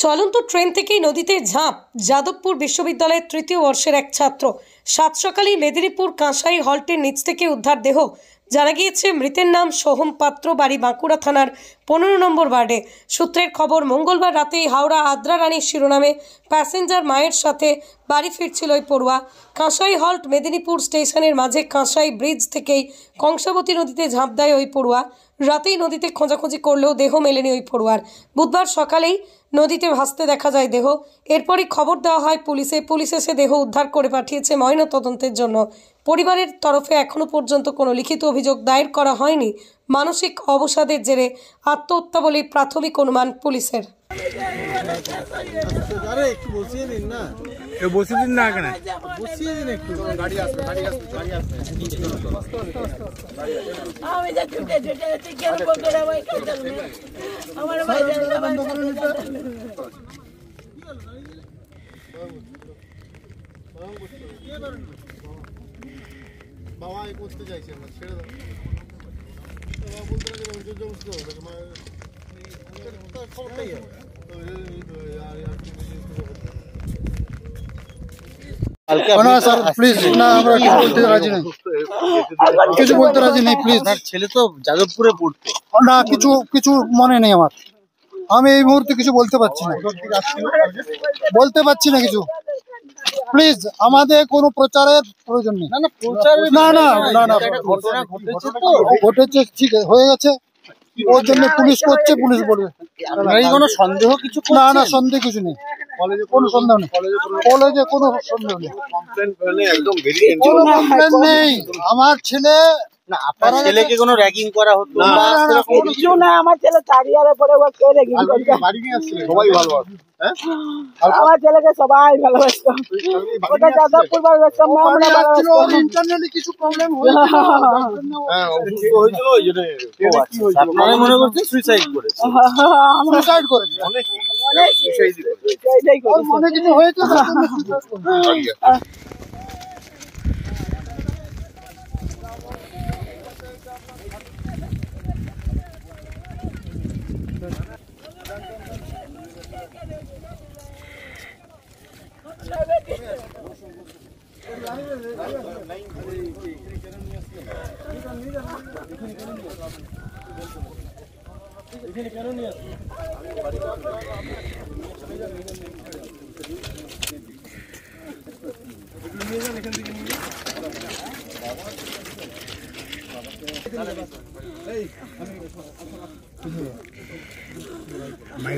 চলন্ত ট্রেন থেকেই নদীতে ঝাঁপ যাদবপুর বিশ্ববিদ্যালয়ের তৃতীয় বর্ষের এক ছাত্র। সাত সকালেই মেদিনীপুর কাঁসাই হল্টের নিচ থেকে উদ্ধার দেহ। জানা গিয়েছে মৃতের নাম সোহম পাত্র, বাড়ি বাঁকুড়া থানার 15 নম্বর ওয়ার্ডে। সূত্রের খবর, মঙ্গলবার রাতেই হাওড়া আদ্রা রানীর শিরোনামে প্যাসেঞ্জার মায়ের সাথে বাড়ি ফিরছিল ওই পড়ুয়া। কাঁসাই হল্ট মেদিনীপুর স্টেশনের মাঝে কাঁসাই ব্রিজ থেকেই কংসাবতী নদীতে ঝাঁপ দেয় ওই পড়ুয়া। রাতেই নদীতে খোঁজাখুঁজি করলেও দেহ মেলেনি ওই পড়ুয়ার। বুধবার সকালেই নদীতে ভাসতে দেখা যায় দেহ। এরপরই খবর দেওয়া হয় পুলিশে। পুলিশ এসে দেহ উদ্ধার করে পাঠিয়েছে ময়নাতদন্তের জন্য। পরিবারের তরফে এখনও পর্যন্ত কোনো লিখিত অভিযোগ দায়ের করা হয়নি। মানসিক অবসাদের জেরে আত্মহত্যা বলে প্রাথমিক অনুমান পুলিশের। বাবা এই করতে চাইছে না, ছেড়ে দাও। বাবা বলতে লাগে রঞ্জন জমস্ত খবরটাই কিছু বলতে রাজি নেই, প্লিজ। ছেলে তো যাদবপুরে পড়তো না, কিছু মনে নেই আমার। আমি এই মুহূর্তে কিছু বলতে পারছি না কিছু। প্লিজ, আমাদের কোনো প্রচারের প্রয়োজন নেই। না, ঘটেছে, ঠিক হয়ে গেছে। ওর জন্য পুলিশ করছে, পুলিশ বলবে। কোনো সন্দেহ কিছু না, সন্দেহ কিছু নেই। কোনো সন্দেহ নেই, কলেজে কোনো সন্দেহ নেই, কোনো কমপ্লেন নেই। আমার ছেলে, না, আপনার ছেলেকে কোনো র্যাগিং করা হতো না? কিছু না, আমার ছেলে চারিয়ারে পড়ে ও কে র্যাগিং করবে? বাড়ি নিয়ে আসছিলেন সবাই ভালোবাসে, হ্যাঁ? আমার ছেলেকে সবাই ভালোবাসতো। ওটা যাদবপুর ভালোবাসতাম না, আমরা ভালোবাসতাম। ইন্টারনালি কিছু প্রবলেম হয়েছিল, হ্যাঁ, অসুস্থ হয়েছিল, ওই জন্য। আপনারা মনে করছেন সুইসাইড করেছে? সুইসাইড করেছে, অনেক এইটাই করেছে। মনে কিছু হয়েছে, তার জন্য সুইসাইড করেছে।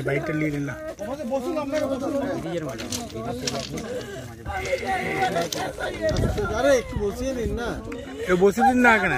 বাইকটা নিয়ে নিন না, একটু বসিয়ে নিন না, বসে দিন না এখানে।